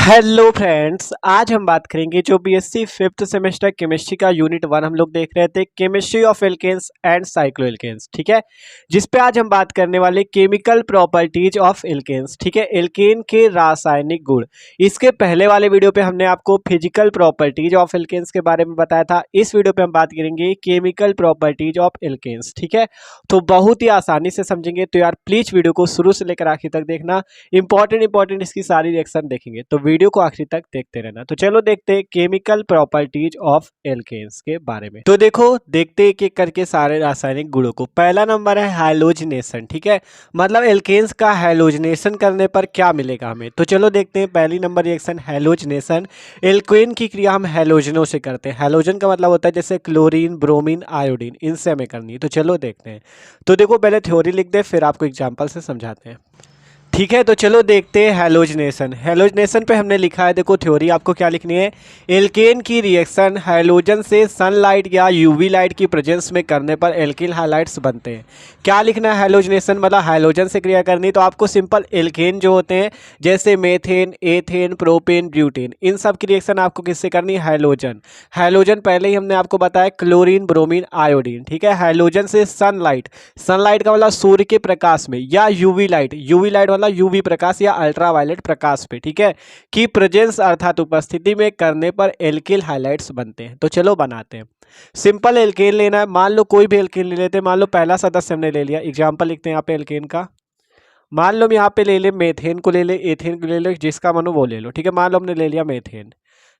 Hello friends, आज हम बात करेंगे जो बीएससी फिफ्थ सेमेस्टर केमिस्ट्री का यूनिट 1 हम लोग देख रहे थे, chemistry of alkanes and cycloalkanes. ठीक है, जिस पे आज हम बात करने वाले केमिकल प्रॉपर्टीज ऑफ एल्केन्स। ठीक है, एल्केन के रासायनिक गुण। इसके पहले वाले वीडियो पे हमने आपको फिजिकल प्रॉपर्टीज ऑफ एल्केन्स के बारे में बताया था। इस वीडियो पे हम बात करेंगे केमिकल प्रॉपर्टीज ऑफ एल्केन्स। ठीक है, तो बहुत ही आसानी से समझेंगे, तो यार प्लीज वीडियो को शुरू से लेकर आखिर तक देखना। इंपॉर्टेंट इसकी सारी रिएक्शन देखेंगे, तो वीडियो को आखिरी तक देखते रहना। तो चलो देखते हैं केमिकल प्रॉपर्टीज ऑफ एल्केन्स के बारे में। तो देखो, देखते हैं एक एक करके सारे रासायनिक गुणों को। पहला नंबर है हैलोजिनेशन। ठीक है, मतलब एल्केन्स का हैलोजिनेशन करने पर क्या मिलेगा हमें। तो चलो देखते हैं पहली नंबर रिएक्शन हैलोजिनेशन। एल्केन की क्रिया हम हैलोजनों से करते हैं। हैलोजन का मतलब होता है जैसे क्लोरीन, ब्रोमीन, आयोडीन, इनसे हमें करनी है। तो चलो देखते हैं। तो देखो, पहले थ्योरी लिख दे, फिर आपको एग्जाम्पल से समझाते हैं। ठीक है, तो चलो देखते हैं हैलोजनेशन। हैलोजनेशन पे हमने लिखा है, देखो थ्योरी आपको क्या लिखनी है। एल्केन की रिएक्शन हैलोजन से सनलाइट या यूवी लाइट की प्रेजेंस में करने पर एल्किल हाइलाइट्स बनते हैं। क्या लिखना है हैलोजनेशन, मतलब हैलोजन से क्रिया करनी। तो आपको सिंपल एल्केन जो होते हैं जैसे मेथेन, एथेन, प्रोपेन, ब्यूटेन, इन सब की रिएक्शन आपको किससे करनी है, हैलोजन। हैलोजन पहले ही हमने आपको बताया क्लोरीन, ब्रोमीन, आयोडीन। ठीक है, हैलोजन से सनलाइट, सनलाइट का मतलब सूर्य के प्रकाश में, या यूवी लाइट, यूवी लाइट मतलब यूवी प्रकाश या अल्ट्रावायलेट प्रकाश पे, ठीक है, की प्रेजेंस अर्थात उपस्थिति में करने पर एल्किल हाइलाइट्स बनते हैं। तो चलो बनाते हैं। सिंपल एल्केन लेना है। मान लो कोई भी एल्केन ले लेते हैं। मान लो पहला सदस्य हमने ले लिया, एग्जांपल लिखते हैं यहाँ पे एल्केन का। मान लो हम यहाँ पे ले ले मेथेन को ले ले, एथेन को ले लो, जिसका मनो वो ले लो। ठीक है, मान लो हमने ले लिया मेथेन,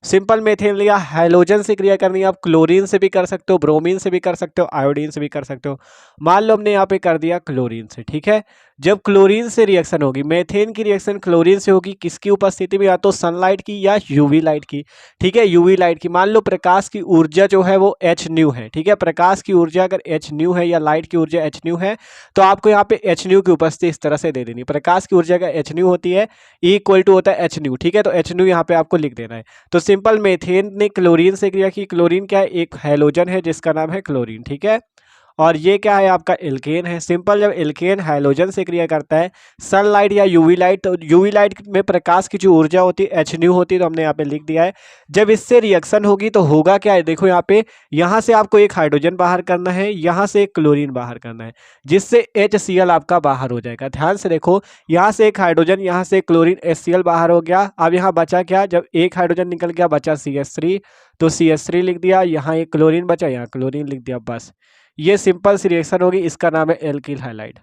सिंपल मेथेन लिया। हैलोजन से क्रिया करनी है, आप क्लोरीन से भी कर सकते हो, ब्रोमीन से भी कर सकते हो, आयोडीन से भी कर सकते हो। मान लो हमने यहाँ पे कर दिया क्लोरीन से। ठीक है, जब क्लोरीन से रिएक्शन होगी, मेथेन की रिएक्शन क्लोरीन से होगी, किसकी उपस्थिति में, या तो सनलाइट की या यूवी लाइट की। ठीक है, यूवी लाइट की। मान लो प्रकाश की ऊर्जा जो है वो एच न्यू है। ठीक है, प्रकाश की ऊर्जा अगर एच न्यू है या लाइट की ऊर्जा एच न्यू है, तो आपको यहाँ पे एच न्यू की उपस्थिति इस तरह से दे देनी। प्रकाश की ऊर्जा अगर एच न्यू होती है, ई इक्वल टू होता है एच न्यू। ठीक है, तो एच न्यू यहाँ पे आपको लिख देना है। तो सिंपल मेथेन ने क्लोरीन से क्रिया की। क्लोरीन क्या है, एक हैलोजन है जिसका नाम है क्लोरीन। ठीक है, और ये क्या है, आपका एल्केन है। सिंपल, जब एल्केन हैलोजन से क्रिया करता है, सनलाइट या यूवी लाइट, तो यूवी लाइट में प्रकाश की जो ऊर्जा होती है एच न्यू होती है, तो हमने यहाँ पे लिख दिया है। जब इससे रिएक्शन होगी तो होगा क्या है, देखो यहाँ पे, यहाँ से आपको एक हाइड्रोजन बाहर करना है, यहाँ से एक क्लोरीन बाहर करना है, जिससे HCl आपका बाहर हो जाएगा। ध्यान से देखो, यहाँ से एक हाइड्रोजन, यहाँ से क्लोरीन, HCl बाहर हो गया। अब यहाँ बचा क्या, जब एक हाइड्रोजन निकल गया बचा CH3, तो CH3 लिख दिया। यहाँ एक क्लोरीन बचा, यहाँ क्लोरीन लिख दिया। बस ये सिंपल सी रिएक्शन होगी, इसका नाम है एल्किल हाइलाइड।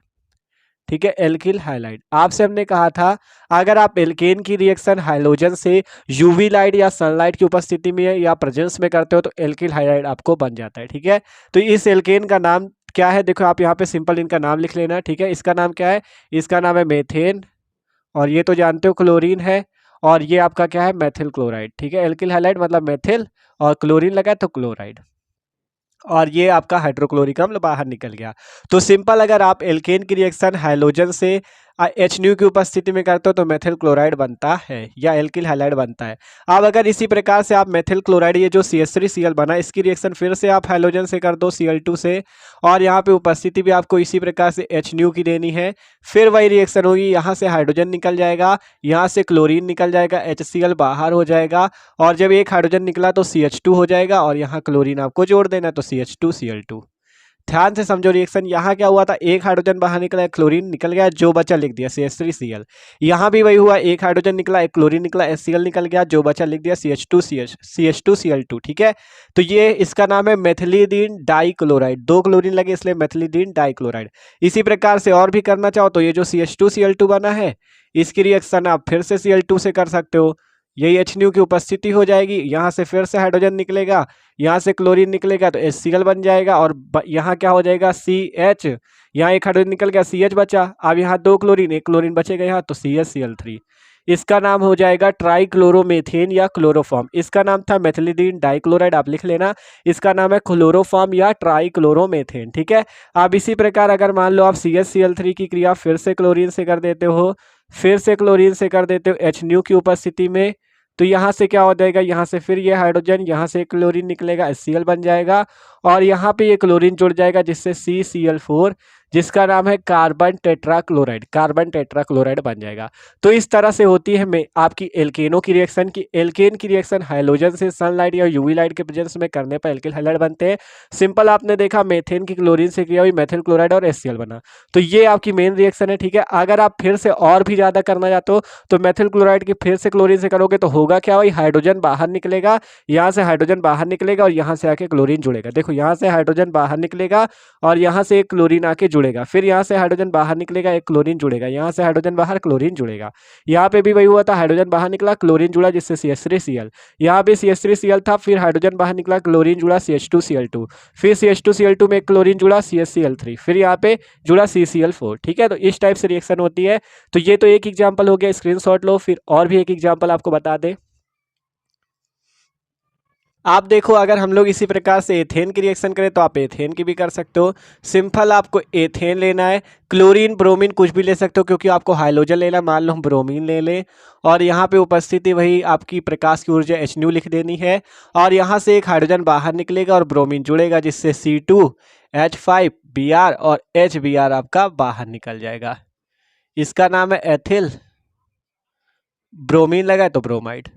ठीक है, एल्किल हाइलाइड। आपसे हमने कहा था अगर आप एल्केन की रिएक्शन हाइलोजन से यूवी लाइट या सनलाइट की उपस्थिति में या प्रेजेंस में करते हो तो एल्किल हाइलाइड आपको बन जाता है। ठीक है, तो इस एल्केन का नाम क्या है, देखो आप यहाँ पे सिंपल इनका नाम लिख लेना। ठीक है, इसका नाम क्या है, इसका नाम है मेथेन, और ये तो जानते हो क्लोरीन है, और ये आपका क्या है, मेथिल क्लोराइड। ठीक है, एल्किल हाइलाइड मतलब मेथिल, और क्लोरीन लगा तो क्लोराइड, और ये आपका हाइड्रोक्लोरिक अम्ल बाहर निकल गया। तो सिंपल, अगर आप एल्केन की रिएक्शन हाइलोजन से एच न्यू की उपस्थिति में करते हो तो मेथिल क्लोराइड बनता है या एल्किल हाइलाइड बनता है। अब अगर इसी प्रकार से आप मेथिल क्लोराइड, ये जो CH3Cl बना, इसकी रिएक्शन फिर से आप हाइलोजन से कर दो Cl2 से, और यहाँ पे उपस्थिति भी आपको इसी प्रकार से एच न्यू की देनी है। फिर वही रिएक्शन होगी, यहाँ से हाइड्रोजन निकल जाएगा, यहाँ से क्लोरीन निकल जाएगा, HCl बाहर हो जाएगा, और जब एक हाइड्रोजन निकला तो CH2 हो जाएगा, और यहाँ क्लोरीन आपको जोड़ देना, तो CH2Cl2। ध्यान से समझो रिएक्शन। यहाँ क्या हुआ था, एक हाइड्रोजन बाहर निकला, क्लोरीन निकल गया, जो बचा लिख दिया CH3Cl। यहाँ भी वही हुआ, एक हाइड्रोजन निकला, एक क्लोरीन निकला, HCl निकल गया, जो बचा लिख दिया CH2Cl2। ठीक है, तो ये इसका नाम है मेथिलीडीन डाइक्लोराइड। दो क्लोरीन लगे इसलिए मेथिलीडीन डाइक्लोराइड। इसी प्रकार से और भी करना चाहो तो ये जो CH2Cl2 बना है, इसकी रिएक्शन आप फिर से Cl2 से कर सकते हो। यही एच न्यू की उपस्थिति हो जाएगी, यहाँ से फिर से हाइड्रोजन निकलेगा, यहाँ से क्लोरीन निकलेगा तो HCl बन जाएगा, और यहाँ क्या हो जाएगा, CH, यहाँ एक हाइड्रोजन निकल गया, CH बचा। अब यहाँ दो क्लोरीन, एक क्लोरीन बचेगा यहाँ, तो CHCl3। इसका नाम हो जाएगा ट्राइक्लोरोमेथेन या क्लोरोफॉर्म। इसका नाम था मेथिलीडीन डाइक्लोराइड, आप लिख लेना। इसका नाम है क्लोरोफॉर्म या ट्राइक्लोरोमेथेन। ठीक है, अब इसी प्रकार अगर मान लो आप CHCl3 की क्रिया फिर से क्लोरीन से कर देते हो, फिर से क्लोरीन से कर देते हो एच न्यू की उपस्थिति में, तो यहाँ से क्या हो जाएगा, यहाँ से फिर ये हाइड्रोजन, यहाँ से क्लोरीन निकलेगा, HCl बन जाएगा, और यहाँ पे ये क्लोरीन जुड़ जाएगा जिससे CCl4, जिसका नाम है कार्बन टेट्राक्लोराइड, कार्बन टेट्राक्लोराइड बन जाएगा। तो इस तरह से होती है आपकी एल्केनों की रिएक्शन की एल्केन की रिएक्शन हाइड्रोजन से सनलाइट या यूवी लाइट के प्रेजेंस में करने पर एल्किल हैलाइड बनते हैं। सिंपल आपने देखा मेथेन की क्लोरीन से क्रिया हुई, मेथिल क्लोराइड और HCl बना। तो ये आपकी मेन रिएक्शन है, ठीक है। अगर आप फिर से और भी ज्यादा करना चाहते हो तो मेथिल क्लोराइड की फिर से क्लोरीन से करोगे तो होगा क्या, वही हाइड्रोजन बाहर निकलेगा, यहाँ से हाइड्रोजन बाहर निकलेगा और यहाँ से आके क्लोरीन जुड़ेगा। देखो यहाँ से हाइड्रोजन बाहर निकलेगा और यहाँ से एक क्लोरीन आके जुड़ेगा, फिर यहाँ से हाइड्रोजन बाहर निकलेगा, एक क्लोरीन जुड़ेगा, यहाँ से हाइड्रोजन बाहर, क्लोरीन जुड़ेगा। यहाँ पे भी वही हुआ था, हाइड्रोजन बाहर निकला, क्लोरीन जुड़ा, जिससे CH3Cl। यहाँ पे CH3Cl था, फिर हाइड्रोजन बाहर निकला, क्लोरीन जुड़ा, CH2Cl2, फिर CH2Cl2 में क्लोरीन जुड़ा, CHCl3, फिर यहाँ पे जुड़ा CCl4। ठीक है, तो इस टाइप से रिएक्शन होती है। तो ये तो एक एग्जाम्पल हो गया, स्क्रीनशॉट लो। फिर और भी एक एग्जाम्पल आपको बता दें, आप देखो अगर हम लोग इसी प्रकार से एथेन की रिएक्शन करें तो आप एथेन की भी कर सकते हो। सिंपल आपको एथेन लेना है, क्लोरीन ब्रोमीन कुछ भी ले सकते हो क्योंकि आपको हाइड्रोजन लेना है। मान लो हम ब्रोमीन ले लें और यहाँ पे उपस्थिति वही आपकी प्रकाश की ऊर्जा H लिख देनी है और यहाँ से एक हाइड्रोजन बाहर निकलेगा और ब्रोमीन जुड़ेगा, जिससे C2H5Br और HBr आपका बाहर निकल जाएगा। इसका नाम है एथिल ब्रोमीन, लगा तो ब्रोमाइड,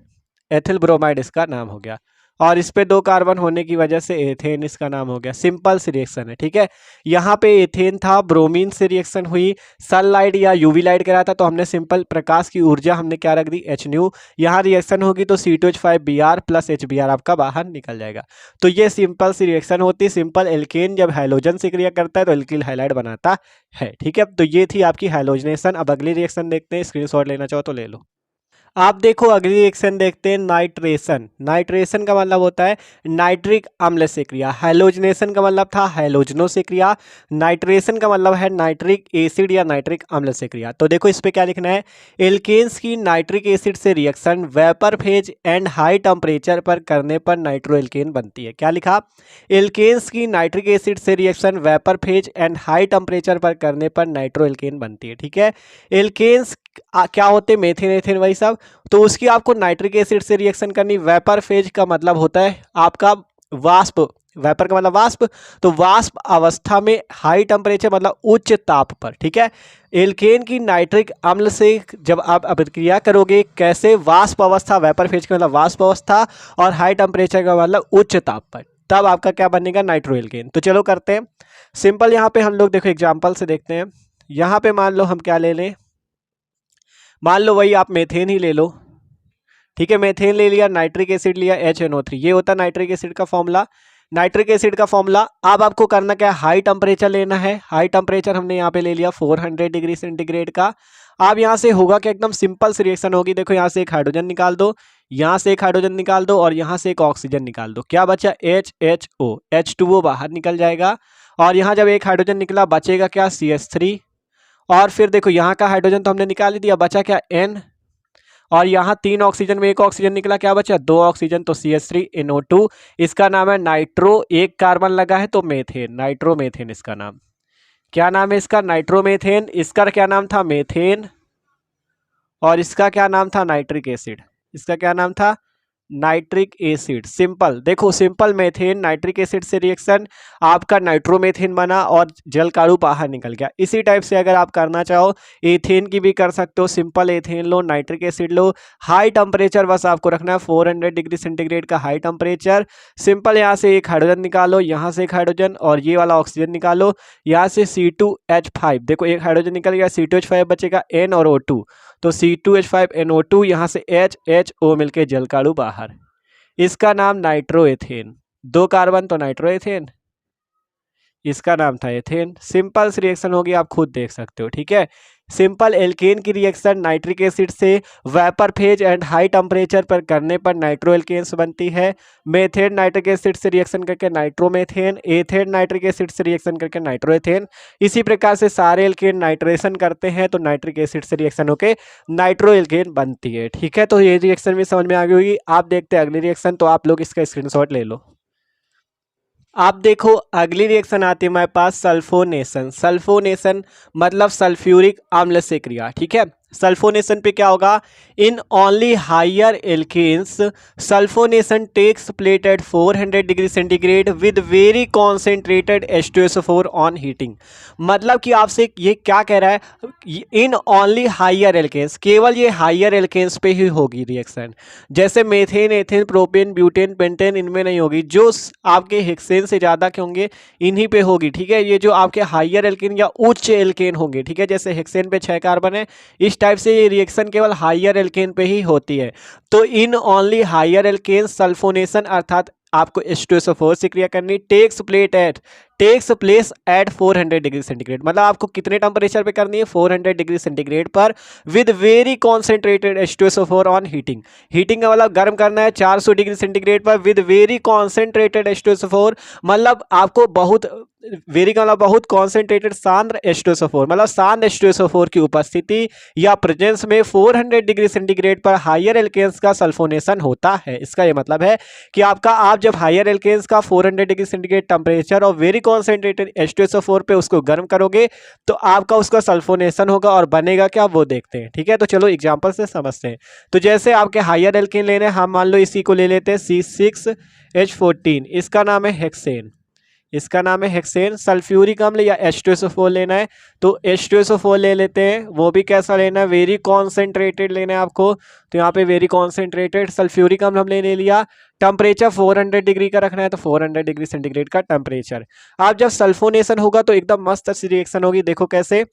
एथिल ब्रोमाइड इसका नाम हो गया। और इस पे 2 कार्बन होने की वजह से एथेन इसका नाम हो गया। सिंपल सी रिएक्शन है, ठीक है। यहाँ पे एथेन था, ब्रोमीन से रिएक्शन हुई, सनलाइट या यूवी लाइट करा था तो हमने सिंपल प्रकाश की ऊर्जा हमने क्या रख दी, H। यहाँ रिएक्शन होगी तो C2H5Br प्लस HBr आपका बाहर निकल जाएगा। तो ये सिंपल सी रिएक्शन होती है। सिंपल एल्केन जब हैलोजन से क्रिया करता है तो एल्किल हैलाइड बनाता है, ठीक है। तो ये थी आपकी हैलोजनेशन। अब अगली रिएक्शन देखते हैं, स्क्रीनशॉट लेना चाहो तो ले लो। आप देखो अगली रिएक्शन देखते हैं, नाइट्रेशन। नाइट्रेशन का मतलब होता है नाइट्रिक अम्ल से क्रिया। हैलोजनेशन का मतलब था हैलोजनों से क्रिया, नाइट्रेशन का मतलब है नाइट्रिक एसिड या नाइट्रिक अम्ल से क्रिया। तो देखो इस पे क्या लिखना है, एल्केन्स की नाइट्रिक एसिड से reaction vapour phase and high temperature पर करने पर नाइट्रो एल्केन बनती है। क्या लिखा, एल्केन्स की नाइट्रिक एसिड से reaction vapour phase and high temperature पर करने पर नाइट्रो एल्केन बनती है, ठीक है। एल्केन्स क्या होते हैं, मेथेन एथेन वही सब। तो उसकी आपको नाइट्रिक एसिड से रिएक्शन करनी। वेपर फेज का मतलब होता है आपका वाष्प, वेपर का मतलब वाष्प, तो वाष्प अवस्था में हाई टेम्परेचर मतलब उच्च ताप पर, ठीक है। एल्केन की नाइट्रिक अम्ल से जब आप अभिक्रिया करोगे, कैसे, वाष्प अवस्था, वेपर फेज का मतलब वाष्प अवस्था और हाई टेम्परेचर का मतलब उच्च ताप पर, तब आपका क्या बनेगा, नाइट्रो एल्केन। तो चलो करते हैं सिंपल। यहाँ पे हम लोग देखो एग्जाम्पल से देखते हैं। यहाँ पे मान लो हम क्या ले लें, मान लो वही आप मेथेन ही ले लो, ठीक है। मेथेन ले लिया, नाइट्रिक एसिड लिया, HNO3, ये होता है नाइट्रिक एसिड का फॉर्मूला। नाइट्रिक एसिड का फॉर्मूला अब आपको करना क्या है, हाई टेम्परेचर लेना है। हाई टेम्परेचर हमने यहाँ पे ले लिया 400 डिग्री सेंटीग्रेड का। अब यहाँ से होगा क्या, एकदम सिंपल सी रिएक्शन होगी। देखो यहाँ से एक हाइड्रोजन निकाल दो, यहाँ से एक हाइड्रोजन निकाल दो और यहाँ से एक ऑक्सीजन निकाल दो। क्या बचा, HHO, H2O बाहर निकल जाएगा। और यहाँ जब एक हाइड्रोजन निकला बचेगा क्या, CH3। और फिर देखो यहाँ का हाइड्रोजन तो हमने निकाल ही दिया, बचा क्या, N। और यहाँ 3 ऑक्सीजन में एक ऑक्सीजन निकला, क्या बचा, 2 ऑक्सीजन, तो CH3NO2। इसका नाम है नाइट्रो, एक कार्बन लगा है तो मेथेन, नाइट्रोमेथेन इसका नाम। क्या नाम है इसका, नाइट्रोमेथेन। इसका क्या नाम था, मेथेन। और इसका क्या नाम था, नाइट्रिक एसिड। इसका क्या नाम था, नाइट्रिक एसिड। सिंपल देखो, सिंपल मेथेन नाइट्रिक एसिड से रिएक्शन, आपका नाइट्रोमेथेन बना और जल काणु बाहर निकल गया। इसी टाइप से अगर आप करना चाहो एथेन की भी कर सकते हो। सिंपल एथेन लो, नाइट्रिक एसिड लो, हाई टेम्परेचर बस आपको रखना है 400 डिग्री सेंटीग्रेड का हाई टेम्परेचर। सिंपल यहाँ से एक हाइड्रोजन निकालो, यहाँ से एक हाइड्रोजन और ये वाला ऑक्सीजन निकालो, यहाँ से C2H5, देखो एक हाइड्रोजन निकल गया, C2H5 बचेगा, N और O2, तो C2H5NO2, यहाँ से HHO मिलके जल काणु बाहर। इसका नाम नाइट्रो एथेन, 2 कार्बन तो नाइट्रो एथेन, इसका नाम था एथेन। सिंपल सी रिएक्शन होगी, आप खुद देख सकते हो, ठीक है। सिंपल एल्केन की रिएक्शन नाइट्रिक एसिड से vapour phase and high temperature पर करने पर नाइट्रो एल्केन्स बनती है। मेथेन नाइट्रिक एसिड से रिएक्शन करके नाइट्रोमेथेन, एथेन नाइट्रिक एसिड से रिएक्शन करके नाइट्रोएथेन। इसी प्रकार से सारे एल्केन नाइट्रेशन करते हैं तो नाइट्रिक एसिड से रिएक्शन होकर नाइट्रो एल्केन बनती है, ठीक है। तो ये रिएक्शन भी समझ में आ गई होगी। आप देखते हैं अगली रिएक्शन, तो आप लोग इसका स्क्रीनशॉट ले लो। आप देखो अगली रिएक्शन आती है हमारे पास, सल्फोनेशन। सल्फोनेशन मतलब सल्फ्यूरिक अम्ल से क्रिया, ठीक है। सल्फोनेशन पे क्या होगा, in only higher alkanes sulphonation takes place at 400 degree centigrade with very concentrated H2SO4 on heating. मतलब कि आपसे ये क्या कह रहा है, इन ओनली हायर एल्केन्स, केवल ये हायर एल्केन्स पे ही होगी रिएक्शन। जैसे methane, ethane, propane, butane, pentane इनमें नहीं होगी। जो आपके हेक्सेन से ज़्यादा के होंगे इन्हीं पे होगी, ठीक है। ये जो आपके हायर एल्केन या उच्च एल्केन होंगे, ठीक है, जैसे हेक्सेन पे 6 कार्बन है, इस टाइप से ये रिएक्शन केवल हायर एल्केन पे ही होती है। तो in only higher alkane sulphonation अर्थात आपको H2SO4 से क्रिया करनी takes place at 400 degree centigrade. मतलब आपको कितने टेम्परेचर पे करनी है, 400 डिग्री सेंटीग्रेड पर with very concentrated H2SO4 on heating. Heating का मतलब गर्म करना है 400 डिग्री सेंटीग्रेड पर विद वेरी कॉन्सेंट्रेटेड H2SO4। मतलब आपको बहुत वेरी का मतलब बहुत कॉन्सेंट्रेटेड सांद्र H2SO4, मतलब सांद्र H2SO4 की उपस्थिति या प्रेजेंस में 400 डिग्री सेंटीग्रेड पर हायर एल्केन्स का सल्फोनेशन होता है। इसका ये मतलब है कि आप जब हायर एल्केन्स का 400 डिग्री सेंटीग्रेड टेम्परेचर और वेरी कॉन्सेंट्रेटेड H2SO4 पे उसको गर्म करोगे तो आपका उसका सल्फोनेशन होगा और बनेगा क्या वो देखते हैं, ठीक है। तो चलो एग्जाम्पल से समझते हैं। तो जैसे आपके हायर एल्केन लेने, हम मान लो इसी को ले लेते हैं C6H14, इसका नाम है हेक्सेन, इसका नाम है हेक्सेन। सल्फ्यूरिक अम्ल या H2SO4 लेना है तो H2SO4 ले लेते हैं। वो भी कैसा लेना है, वेरी कॉन्सेंट्रेटेड लेना है आपको। तो यहाँ पे वेरी कॉन्सेंट्रेटेड सल्फ्यूरिक अम्ल हमने ले लिया। टेम्परेचर 400 डिग्री का रखना है तो 400 डिग्री सेंटीग्रेड का टेम्परेचर। अब जब सल्फोनेशन होगा तो एकदम मस्त सी रिएक्शन होगी। देखो कैसे,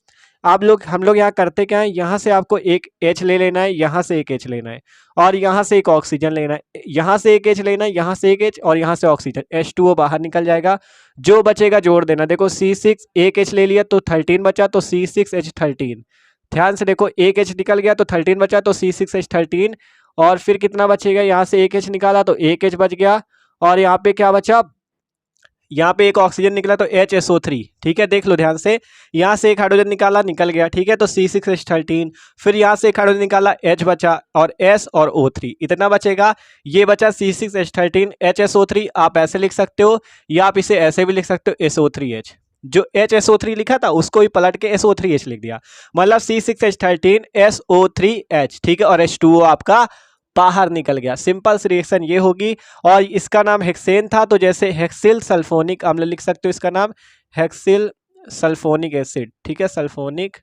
हम लोग यहाँ करते क्या है, यहाँ से आपको एक H ले लेना है, यहाँ से एक H लेना है और यहाँ से एक ऑक्सीजन लेना है, यहाँ से एक H लेना है, यहाँ से एक H और यहाँ से ऑक्सीजन, H2O बाहर निकल जाएगा। जो बचेगा जोड़ देना। देखो C6 एक H ले लिया तो 13 बचा, तो C6H13। ध्यान से देखो, एक H निकल गया तो 13 बचा, तो C6H13। और फिर कितना बचेगा, यहाँ से एक H निकाला तो एक H बच गया और यहाँ पे क्या बचा, यहाँ पे एक ऑक्सीजन निकला तो HSO3, ठीक है। देख लो ध्यान से, यहाँ से एक हाइड्रोजन निकाला, निकल गया, ठीक है, तो C6H13। फिर यहाँ से एक हाइड्रोजन निकाला, H बचा और S और O3, इतना बचेगा। ये बचा C6H13 HSO3। आप ऐसे लिख सकते हो या आप इसे ऐसे भी लिख सकते हो SO3H। जो HSO3 लिखा था उसको ही पलट के SO3H लिख दिया, मतलब C6H13 SO3H, ठीक है। और H2O आपका बाहर निकल गया। सिंपल सी रिएक्शन ये होगी। और इसका नाम हेक्सेन था, तो जैसे हेक्सिल सल्फोनिक अम्ल लिख सकते हो, इसका नाम हेक्सिल सल्फोनिक एसिड, ठीक है, सल्फोनिक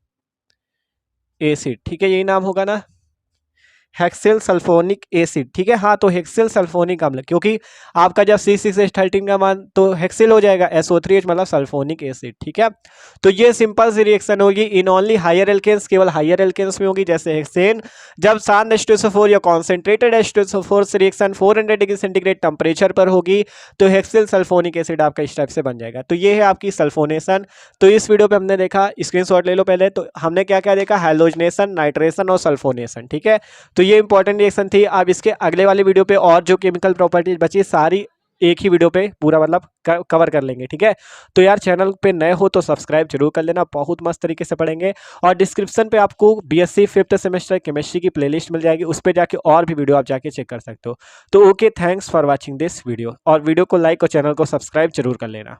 एसिड, ठीक है, यही नाम होगा ना, हेक्सिल सल्फोनिक एसिड, ठीक है। हाँ, तो हेक्सिल सल्फोनिक अम्ल, क्योंकि आपका जब C6H13 का मान तो हेक्सिल हो जाएगा, SO3H मतलब सल्फोनिक एसिड, ठीक है। तो ये सिंपल सी रिएक्शन होगी इन ओनली हायर एल्केन्स, केवल हायर एल्केन्स में होगी। जैसे हेक्सेन जब सांद्र H2SO4 या कॉन्सेंट्रेटेड H2SO4 से रिएक्शन 400 डिग्री सेंटीग्रेड टेम्परेचर पर होगी तो हेक्सिल सल्फोनिक एसिड आपका इस टाइप से बन जाएगा। तो ये है आपकी सल्फोनेशन। तो इस वीडियो पे हमने देखा, स्क्रीनशॉट ले लो पहले, तो हमने क्या क्या देखा, हैलोजनेशन, नाइट्रेशन और सल्फोनेशन, ठीक है। तो ये इंपॉर्टेंट रिएक्शन थी। अब इसके अगले वाले वीडियो पे और जो केमिकल प्रॉपर्टीज बची सारी एक ही वीडियो पे पूरा मतलब कवर कर लेंगे, ठीक है। तो यार चैनल पे नए हो तो सब्सक्राइब जरूर कर लेना, बहुत मस्त तरीके से पढ़ेंगे। और डिस्क्रिप्शन पे आपको BSc 5th सेमेस्टर केमिस्ट्री की प्लेलिस्ट मिल जाएगी, उस पर जाके और भी वीडियो आप जाके चेक कर सकते हो। तो okay, thanks for watching this video, और वीडियो को लाइक और चैनल को सब्सक्राइब जरूर कर लेना।